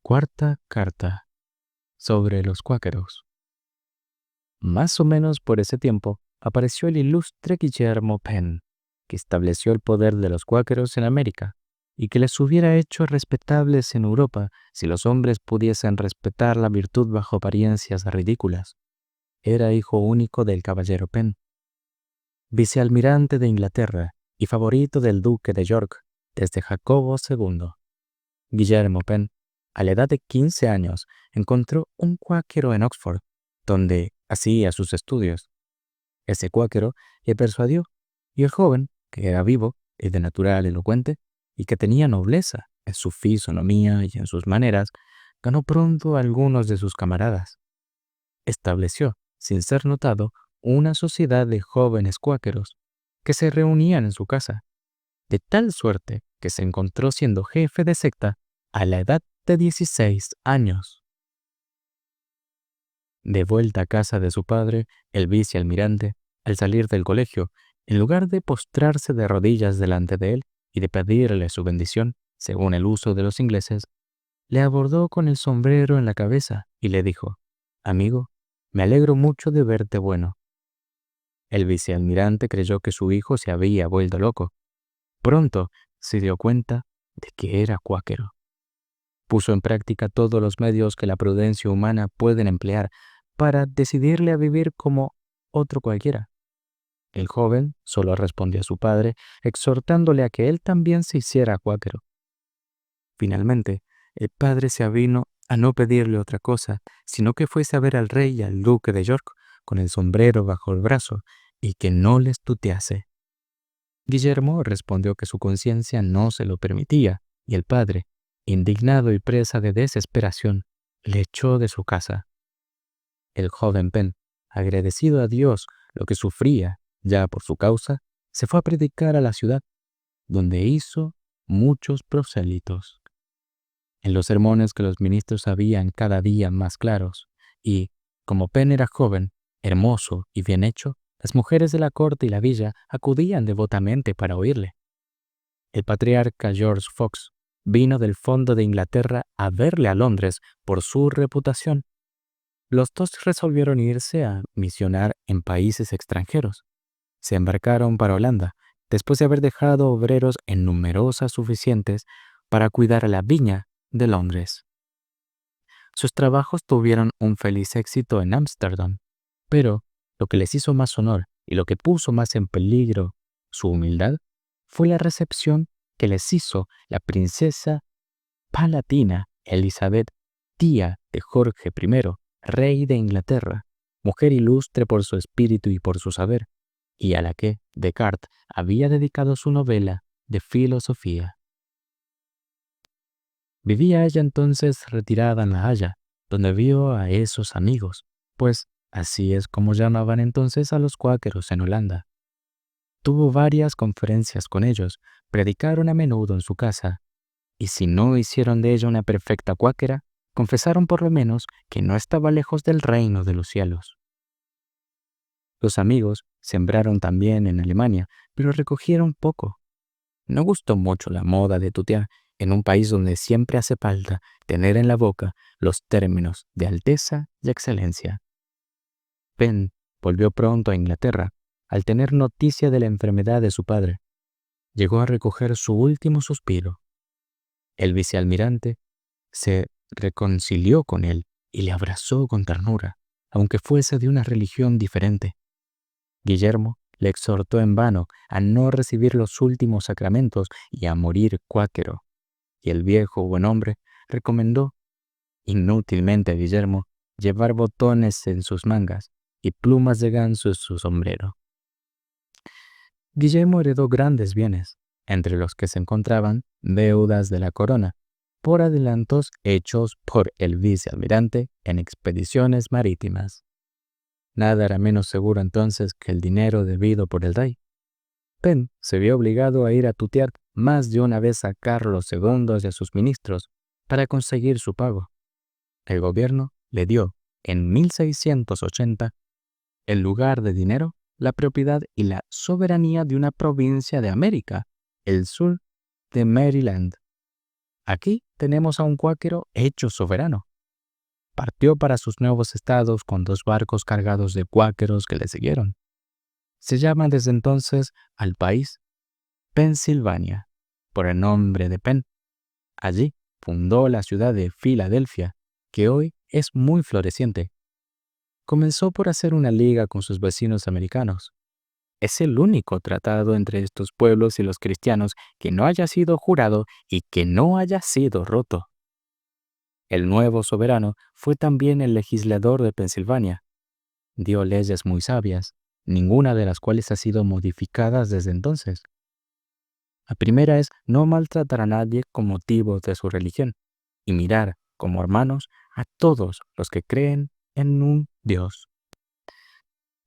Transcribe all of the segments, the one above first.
Cuarta carta sobre los cuáqueros. Más o menos por ese tiempo apareció el ilustre Guillermo Penn, que estableció el poder de los cuáqueros en América y que les hubiera hecho respetables en Europa si los hombres pudiesen respetar la virtud bajo apariencias ridículas. Era hijo único del caballero Penn, vicealmirante de Inglaterra y favorito del duque de York desde Jacobo II. Guillermo Penn, a la edad de 15 años, encontró un cuáquero en Oxford, donde hacía sus estudios. Ese cuáquero le persuadió, y el joven, que era vivo y de natural elocuente, y que tenía nobleza en su fisonomía y en sus maneras, ganó pronto a algunos de sus camaradas. Estableció, sin ser notado, una sociedad de jóvenes cuáqueros que se reunían en su casa, de tal suerte que se encontró siendo jefe de secta a la edad de 16 años. De vuelta a casa de su padre, el vicealmirante, al salir del colegio, en lugar de postrarse de rodillas delante de él y de pedirle su bendición, según el uso de los ingleses, le abordó con el sombrero en la cabeza y le dijo: «Amigo, me alegro mucho de verte bueno». El vicealmirante creyó que su hijo se había vuelto loco. Pronto se dio cuenta de que era cuáquero. Puso en práctica todos los medios que la prudencia humana pueden emplear para decidirle a vivir como otro cualquiera. El joven solo respondió a su padre, exhortándole a que él también se hiciera cuáquero. Finalmente, el padre se avino a no pedirle otra cosa, sino que fuese a ver al rey y al duque de York con el sombrero bajo el brazo y que no les tutease. Guillermo respondió que su conciencia no se lo permitía, y el padre, indignado y presa de desesperación, le echó de su casa. El joven Penn, agradecido a Dios lo que sufría ya por su causa, se fue a predicar a la ciudad, donde hizo muchos prosélitos. En los sermones que los ministros sabían cada día más claros, y, como Penn era joven, hermoso y bien hecho, las mujeres de la corte y la villa acudían devotamente para oírle. El patriarca George Fox vino del fondo de Inglaterra a verle a Londres por su reputación. Los dos resolvieron irse a misionar en países extranjeros. Se embarcaron para Holanda, después de haber dejado obreros en numerosas suficientes para cuidar la viña de Londres. Sus trabajos tuvieron un feliz éxito en Ámsterdam, pero lo que les hizo más honor y lo que puso más en peligro su humildad fue la recepción que les hizo la princesa palatina Elizabeth, tía de Jorge I, rey de Inglaterra, mujer ilustre por su espíritu y por su saber, y a la que Descartes había dedicado su novela de filosofía. Vivía ella entonces retirada en La Haya, donde vio a esos amigos, pues así es como llamaban entonces a los cuáqueros en Holanda. Tuvo varias conferencias con ellos, predicaron a menudo en su casa, y si no hicieron de ella una perfecta cuáquera, confesaron por lo menos que no estaba lejos del reino de los cielos. Los amigos sembraron también en Alemania, pero recogieron poco. No gustó mucho la moda de tutear en un país donde siempre hace falta tener en la boca los términos de alteza y excelencia. Penn volvió pronto a Inglaterra al tener noticia de la enfermedad de su padre. Llegó a recoger su último suspiro. El vicealmirante se reconcilió con él y le abrazó con ternura, aunque fuese de una religión diferente. Guillermo le exhortó en vano a no recibir los últimos sacramentos y a morir cuáquero. Y el viejo buen hombre recomendó inútilmente a Guillermo llevar botones en sus mangas y plumas de ganso en su sombrero. Guillermo heredó grandes bienes, entre los que se encontraban deudas de la corona, por adelantos hechos por el vicealmirante en expediciones marítimas. Nada era menos seguro entonces que el dinero debido por el rey. Penn se vio obligado a ir a tutear más de una vez a Carlos II y a sus ministros para conseguir su pago. El gobierno le dio, en 1680, en lugar de dinero, la propiedad y la soberanía de una provincia de América, el sur de Maryland. Aquí tenemos a un cuáquero hecho soberano. Partió para sus nuevos estados con 2 barcos cargados de cuáqueros que le siguieron. Se llama desde entonces al país Pensilvania, por el nombre de Penn. Allí fundó la ciudad de Filadelfia, que hoy es muy floreciente. Comenzó por hacer una liga con sus vecinos americanos. Es el único tratado entre estos pueblos y los cristianos que no haya sido jurado y que no haya sido roto. El nuevo soberano fue también el legislador de Pensilvania. Dio leyes muy sabias, ninguna de las cuales ha sido modificadas desde entonces. La primera es no maltratar a nadie con motivo de su religión y mirar como hermanos a todos los que creen en un Dios.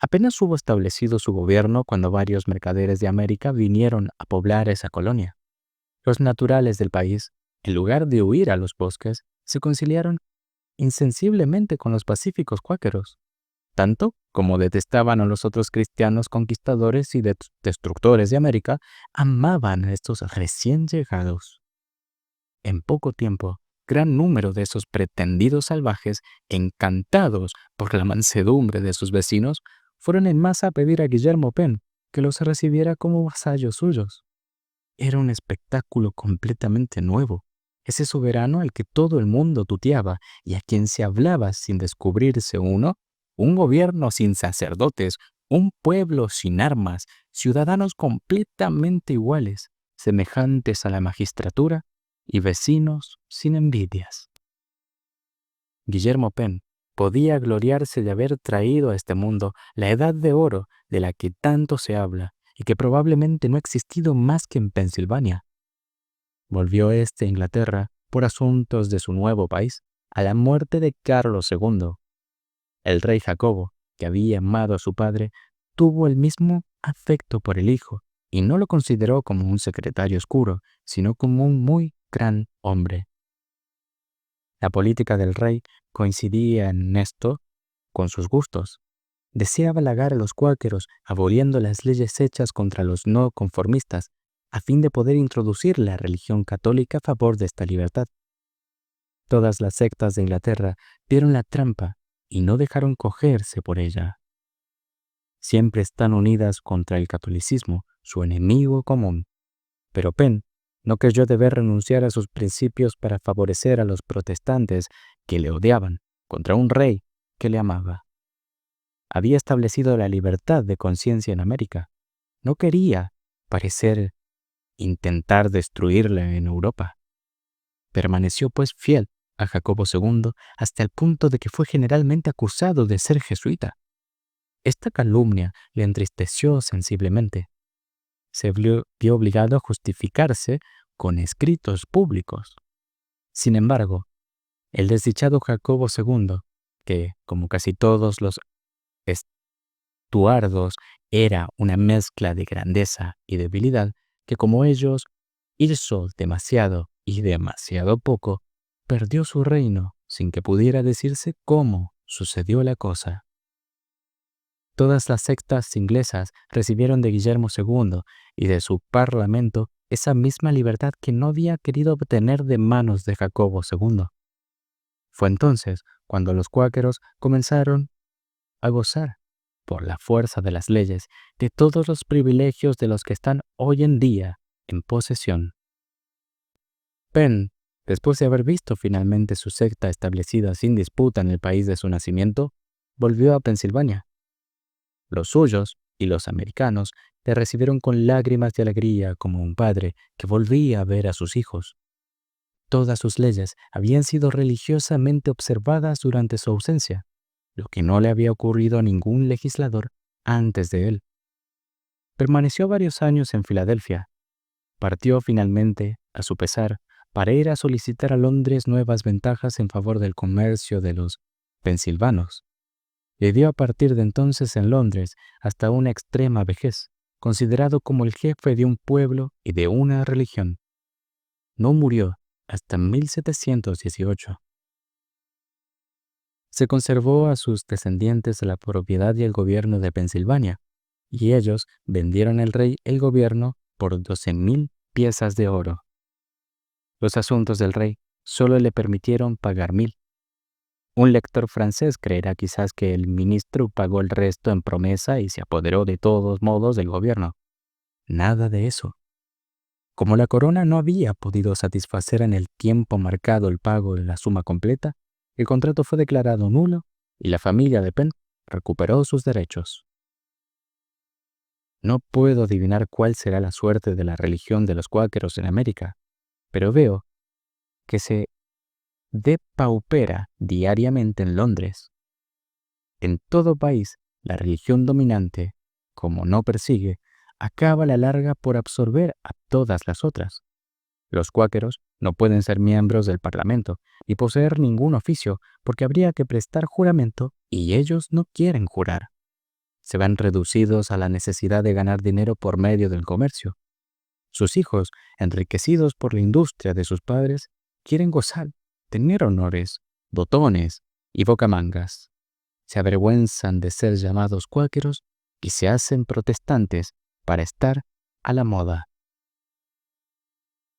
Apenas hubo establecido su gobierno cuando varios mercaderes de América vinieron a poblar esa colonia. Los naturales del país, en lugar de huir a los bosques, se conciliaron insensiblemente con los pacíficos cuáqueros, tanto como detestaban a los otros cristianos conquistadores y destructores de América, amaban a estos recién llegados. En poco tiempo, gran número de esos pretendidos salvajes, encantados por la mansedumbre de sus vecinos, fueron en masa a pedir a Guillermo Penn que los recibiera como vasallos suyos. Era un espectáculo completamente nuevo. Ese soberano al que todo el mundo tuteaba y a quien se hablaba sin descubrirse uno, un gobierno sin sacerdotes, un pueblo sin armas, ciudadanos completamente iguales, semejantes a la magistratura y vecinos sin envidias. Guillermo Penn podía gloriarse de haber traído a este mundo la edad de oro de la que tanto se habla y que probablemente no ha existido más que en Pensilvania. Volvió a Inglaterra por asuntos de su nuevo país a la muerte de Carlos II. El rey Jacobo, que había amado a su padre, tuvo el mismo afecto por el hijo y no lo consideró como un secretario oscuro, sino como un muy gran hombre. La política del rey coincidía en esto con sus gustos. Deseaba halagar a los cuáqueros, aboliendo las leyes hechas contra los no conformistas, a fin de poder introducir la religión católica a favor de esta libertad. Todas las sectas de Inglaterra vieron la trampa y no dejaron cogerse por ella. Siempre están unidas contra el catolicismo, su enemigo común. Pero Penn no creyó deber renunciar a sus principios para favorecer a los protestantes que le odiaban contra un rey que le amaba. Había establecido la libertad de conciencia en América. No quería parecer intentar destruirla en Europa. Permaneció pues fiel a Jacobo II hasta el punto de que fue generalmente acusado de ser jesuita. Esta calumnia le entristeció sensiblemente. Se vio obligado a justificarse con escritos públicos. Sin embargo, el desdichado Jacobo II, que, como casi todos los Estuardos, era una mezcla de grandeza y debilidad, que como ellos hizo demasiado y demasiado poco, perdió su reino sin que pudiera decirse cómo sucedió la cosa. Todas las sectas inglesas recibieron de Guillermo II y de su parlamento esa misma libertad que no había querido obtener de manos de Jacobo II. Fue entonces cuando los cuáqueros comenzaron a gozar, por la fuerza de las leyes, de todos los privilegios de los que están hoy en día en posesión. Penn, después de haber visto finalmente su secta establecida sin disputa en el país de su nacimiento, volvió a Pensilvania. Los suyos y los americanos le recibieron con lágrimas de alegría como un padre que volvía a ver a sus hijos. Todas sus leyes habían sido religiosamente observadas durante su ausencia, lo que no le había ocurrido a ningún legislador antes de él. Permaneció varios años en Filadelfia. Partió finalmente, a su pesar, para ir a solicitar a Londres nuevas ventajas en favor del comercio de los pensilvanos. Vivió a partir de entonces en Londres hasta una extrema vejez, considerado como el jefe de un pueblo y de una religión. No murió hasta 1718. Se conservó a sus descendientes la propiedad y el gobierno de Pensilvania, y ellos vendieron al rey el gobierno por 12,000 piezas de oro. Los asuntos del rey solo le permitieron pagar 1000. Un lector francés creerá quizás que el ministro pagó el resto en promesa y se apoderó de todos modos del gobierno. Nada de eso. Como la corona no había podido satisfacer en el tiempo marcado el pago de la suma completa, el contrato fue declarado nulo y la familia de Penn recuperó sus derechos. No puedo adivinar cuál será la suerte de la religión de los cuáqueros en América, pero veo que se depaupera diariamente en Londres. En todo país, la religión dominante, como no persigue, acaba a la larga por absorber a todas las otras. Los cuáqueros no pueden ser miembros del Parlamento y poseer ningún oficio porque habría que prestar juramento y ellos no quieren jurar. Se ven reducidos a la necesidad de ganar dinero por medio del comercio. Sus hijos, enriquecidos por la industria de sus padres, quieren gozar, tener honores, dotones y bocamangas. Se avergüenzan de ser llamados cuáqueros y se hacen protestantes para estar a la moda.